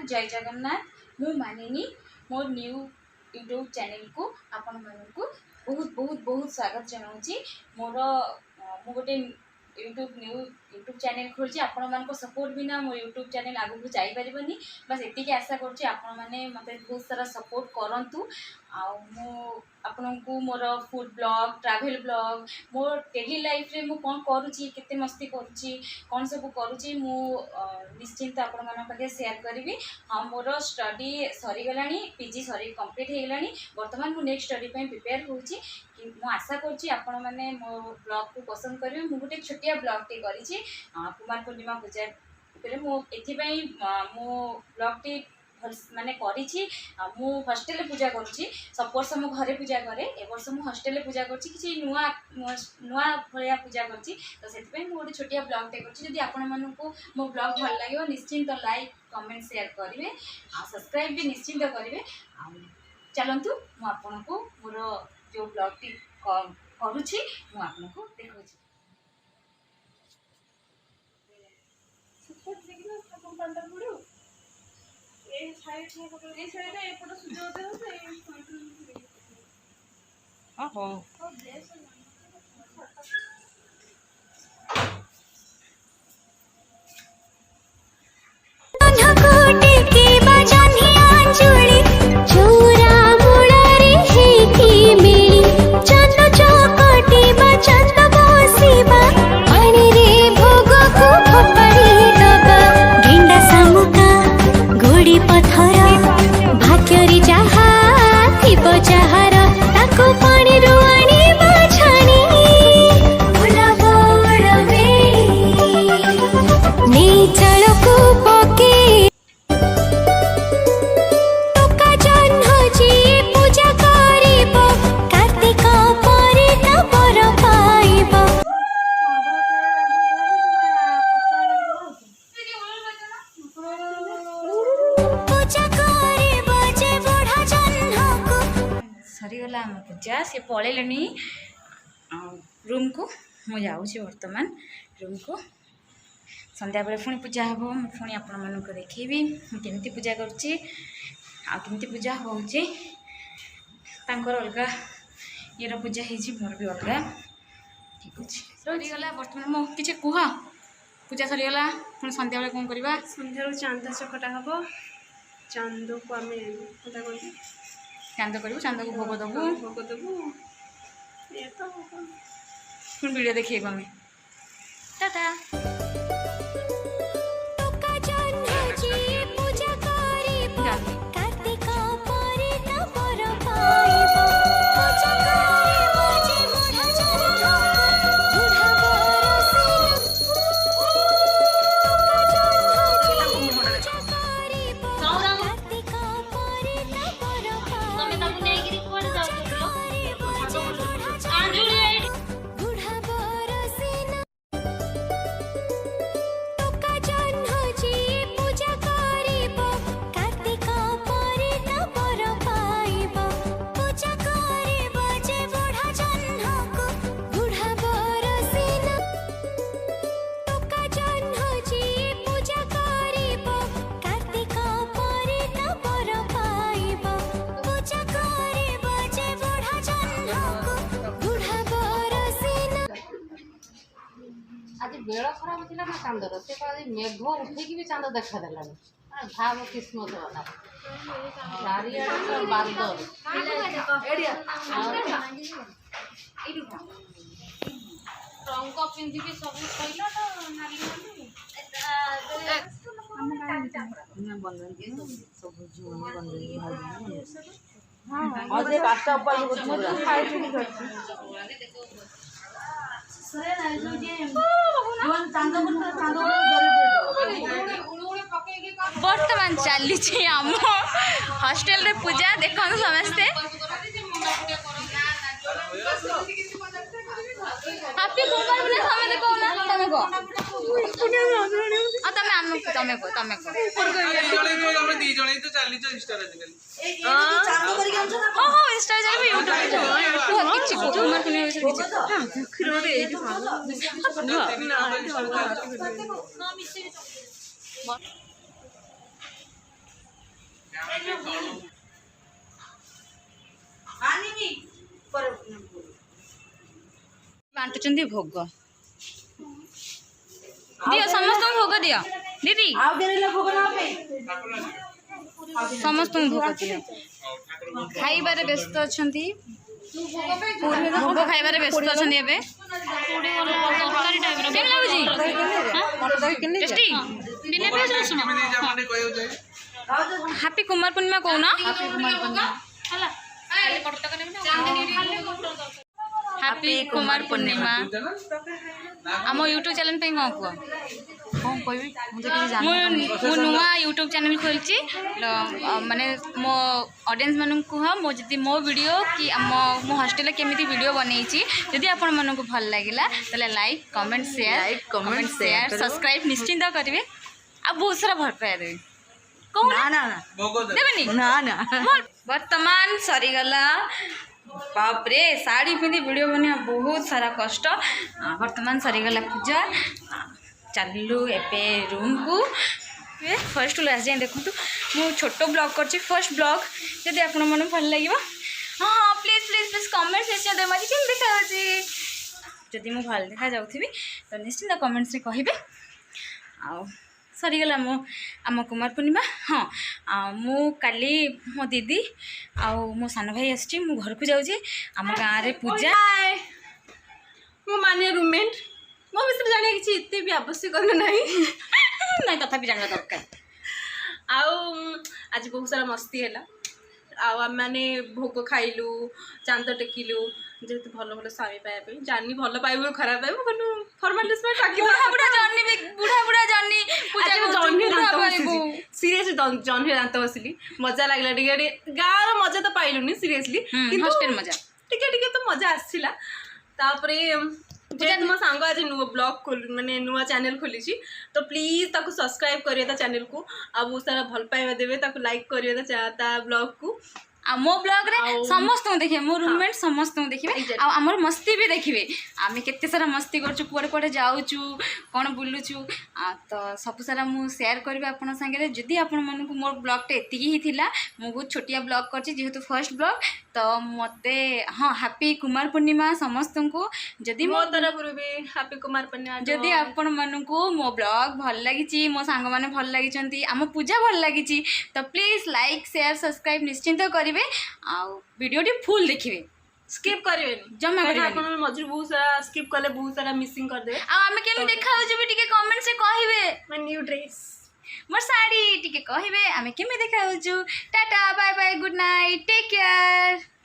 जय जगन्नाथ। मु मानिनी more new YouTube channel को आपण मानू बहुत बहुत बहुत स्वागत जनाऊँगी। मोर मु गोटे यूट्यूब चैनल खोली आपण मान सपोर्ट बिना मो यूट्यूब चैनल आगू जापरनि। बस एति आशा करुँच आपण मैंने मत बहुत सारा सपोर्ट करूँ। आपण को मोर फूड ब्लॉग ट्रैवल ब्लॉग मोर डेली लाइफ रे मु कौन करुँची केते मस्ती करुँची कौन सब करुँची मु निश्चिंत आपण मान पाखे शेयर करी। हाँ मोर स्टडी सरीगला पीजी सरी कंप्लीट हो गला। बर्तमान मु नेक्स्ट स्टडी प्रिपेयर होची। मु आशा करुँची आपण मैंने मो ब्लॉग को पसंद करेंगे। मु गोटे छोटिया ब्लॉग टे करी कुमार पूर्णिमा पूजा मुझे मो ब्लॉग टे माने करी मु हॉस्टेल पूजा करुँची। सब वर्ष मु घरे पूजा करे ए वर्ष मु हॉस्टेल पूजा करुँची किसी नुआ नुआ भाया पूजा करुँची। तो से गोटे छोटिया ब्लॉग टे करुँची। जदि आपण मानू मो ब्लॉग भल लगे निश्चिंत लाइक कमेंट शेयर करेंगे सब्सक्राइब भी निश्चिंत करेंगे। चलतु मुझे मोर जो ब्लॉग टी करुँची मुझे देखा सरीगला आम पूजा सी पलैले रूम को मुझे जाऊँगी बर्तमान रूम को संध्या बेले पुणी पूजा हम पुणी आपण मानक देखी केमती पूजा करुँची आमती पूजा होची अलग ये पूजा होती मोर भी अलग ठीक अच्छे सरीगला बर्तमान मो कि कह पूजा सरीगला पुणी संध्या बेले कौन करवा संध्या चांद चकटा हम चांद को आम चांद करूँ चांद को भोग दबू ये तो पुणी वीडियो देखिए आम टाटा। आज बेल खराब थी ना चांदर से मेघ उठे भी चांद देखा देला भाव किस्मत वाला चारिया बादल रंग पिंधिकी सब बर्तमान चली आम हॉस्टेल रे पूजा देखो समस्ते हैप्पी कुमार बोले समय देखो ना तमे को आ तमे आम तमे को हम दी जणे तो चाली जो इंस्टा आजकल चालू करी हम हां हां इंस्टा जाई यूट्यूब किछि को कुमार कुने किछि हां खिरो रे एजु ना ବାଣ୍ଟୁଛନ୍ତି ଭୋଗ ଦିଅ ସମସ୍ତଙ୍କୁ ଭୋଗ ଦିଅ ଦିଦି ସମସ୍ତଙ୍କୁ ଭୋଗ ଦିଅ ଖାଇବାରେ ବ୍ୟସ୍ତ ଅଛନ୍ତି ଭୋଗ ଖାଇବାରେ ବ୍ୟସ୍ତ ଅଛନ୍ତି ଏବେ ହାପି କୁମାର ପୂର୍ଣ୍ଣିମା କହୁନ ହାପି କୁମାର ପୂର୍ଣ୍ଣିମା ଆମ ୟୁଟ୍ୟୁବ ଚ୍ୟାନେଲ ପାଇଁ କ'ଣ କୁହ କ'ଣ କହିବି ମୁଁ ତ କିଛି ଜାଣିନି। ମୁଁ ନୂଆ ୟୁଟ୍ୟୁବ ଚ୍ୟାନେଲ ଖୋଲିଛି ମାନେ ମୋ ଅଡ଼ିଏନ୍ସ ମାନଙ୍କୁ କୁହ ମୁଁ ଯଦି ମୋ ଭିଡ଼ିଓ କି ମୋ ହଷ୍ଟେଲରେ କେମିତି ଭିଡ଼ିଓ ବନେଇଛି ଯଦି ଆପଣମାନଙ୍କୁ ଭଲ ଲାଗିଲା ତାହେଲେ ଲାଇକ୍ କମେଣ୍ଟ ସେୟାର ସବସ୍କ୍ରାଇବ୍ ନିଶ୍ଚିନ୍ତ କରିବେ ଆଉ ବହୁତ ସାରା ଭଲ ପାଇବା ଦେବେ ଦେବେନି ବର୍ତ୍ତମାନ ସରିଗଲା ବାପରେ ଶାଢ଼ୀ ପିନ୍ଧି ଭିଡ଼ିଓ ବନେଇବା ବହୁତ ସାରା କଷ୍ଟ ବର୍ତ୍ତମାନ ସରିଗଲା ପୂଜା ଚାଲିଲୁ ଏବେ ରୁମ୍କୁ ଫାର୍ଷ୍ଟ ଲାଷ୍ଟ ଯାଏଁ ଦେଖନ୍ତୁ ମୁଁ ଛୋଟ ବ୍ଲଗ୍ କରିଛି ଫାର୍ଷ୍ଟ ବ୍ଲଗ୍ ଯଦି ଆପଣମାନଙ୍କୁ ଭଲ ଲାଗିବ ହଁ ପ୍ଲିଜ୍ ପ୍ଲିଜ୍ ପ୍ଲିଜ୍ କମେଣ୍ଟ ନିଶ୍ଚୟ ଦେବେ ଆଜି କେମିତି ଦେଖାଯାଉଛି ଯଦି ମୁଁ ଭଲ ଦେଖାଯାଉଥିବି ତ ନିଶ୍ଚିନ୍ତ କମେଣ୍ଟସରେ କହିବେ ଆଉ ସରିଗଲା ଆମ କୁମାର ପୂର୍ଣ୍ଣିମା ହଁ ମୁଁ କାଲି ମୋ ଦିଦି ଆଉ ମୋ ସାନ ଭାଇ ଆସିଛି ମୁଁ ଘରକୁ ଯାଉଛି ଆମ ଗାଁରେ ପୂଜା ମୁଁ ମାନେ ରୁମମେଟ୍ ମୋ ବିଷୟରେ ଜାଣିବା କିଛି ଏତେ ବି ଆବଶ୍ୟକ ନାହିଁ ନାଇଁ ତଥାପି ଜାଣିବା ଦରକାର ଆଉ ଆଜି ବହୁତ ସାରା ମସ୍ତି ହେଲା ଆଉ ଆମେମାନେ ଭୋଗ ଖାଇଲୁ ଚାନ୍ଦ ଟେକିଲୁ ଯେହେତୁ ଭଲ ଭଲ ସ୍ୱାମୀ ପାଇବା ପାଇଁ ଜାନି ଭଲ ପାଇବୁ ଖରାପ ପାଇବୁ କିନ୍ତୁ ଫର୍ମାଲିଟିସ୍ ପାଇଁ ଟାକି ସିରିୟସଲି ଜହ୍ନି ଦାନ୍ତ ବସିଲି ମଜା ଲାଗିଲା ଟିକେ ଗାଁର ମଜା ତ ପାଇଲୁନି ସିରିୟସଲି କିନ୍ତୁ ମଜା ଟିକେ ତ ମଜା ଆସିଥିଲା ତାପରେ ଯେହେତୁ ମୋ ସାଙ୍ଗ ଆଜି ନୂଆ ବ୍ଲଗ୍ ମାନେ ନୂଆ ଚ୍ୟାନେଲ୍ ଖୋଲିଛି ତ ପ୍ଲିଜ୍ ତାକୁ ସବସ୍କ୍ରାଇବ୍ କରିବେ ତା ଚ୍ୟାନେଲ୍କୁ ଆଉ ବହୁତ ସାରା ଭଲ ପାଇବା ଦେବେ ତାକୁ ଲାଇକ୍ କରିବେ ତା ବ୍ଲଗ୍କୁ ଆଉ ମୋ ବ୍ଲଗ୍ରେ ସମସ୍ତଙ୍କୁ ଦେଖିବେ ମୋ ରୁମ୍ମେଟ୍ ସମସ୍ତଙ୍କୁ ଦେଖିବେ ଆଉ ଆମର ମସ୍ତି ବି ଦେଖିବେ ଆମେ କେତେ ସାରା ମସ୍ତି କରୁଛୁ କୁଆଡ଼େ କୁଆଡ଼େ ଯାଉଛୁ କ'ଣ ବୁଲୁଛୁ ତ ସବୁ ସାରା ମୁଁ ସେୟାର କରିବି ଆପଣଙ୍କ ସାଙ୍ଗରେ ଯଦି ଆପଣମାନଙ୍କୁ ମୋ ବ୍ଲଗ୍ଟା ଏତିକି ହିଁ ଥିଲା ମୁଁ ବହୁତ ଛୋଟିଆ ବ୍ଲଗ୍ କରିଛି ଯେହେତୁ ଫାର୍ଷ୍ଟ ବ୍ଲଗ୍ ତ ମୋତେ ହଁ ହାପି କୁମାର ପୂର୍ଣ୍ଣିମା ସମସ୍ତଙ୍କୁ ଯଦି ମୋ ତରଫରୁ ବି ହାପି କୁମାର ପୂର୍ଣ୍ଣିମା ଯଦି ଆପଣମାନଙ୍କୁ ମୋ ବ୍ଲଗ୍ ଭଲ ଲାଗିଛି ମୋ ସାଙ୍ଗମାନେ ଭଲ ଲାଗିଛନ୍ତି ଆମ ପୂଜା ଭଲ ଲାଗିଛି ତ ପ୍ଲିଜ୍ ଲାଇକ୍ ସେୟାର ସବସ୍କ୍ରାଇବ୍ ନିଶ୍ଚିନ୍ତ କରିବେ ଆଉ ଭିଡ଼ିଓଟି ଫୁଲ୍ ଦେଖିବେ ସ୍କିପ୍ କରିବେନି ଜମା କରିବେନି ଆପଣ ମଝିରେ ବହୁତ ସାରା ସ୍କିପ୍ କଲେ ବହୁତ ସାରା ମିସିଂ କରିଦେବେ ଆଉ ଆମେ କେମିତି ଦେଖାଯାଉଛୁ ବି ଟିକେ କମେଣ୍ଟରେ କହିବେ ମାନେ ନ୍ୟୁ ଡ୍ରେସ୍ ମୋର ଶାଢ଼ୀ ଟିକେ କହିବେ ଆମେ କେମିତି ଦେଖାଯାଉଛୁ tata bye bye good night take care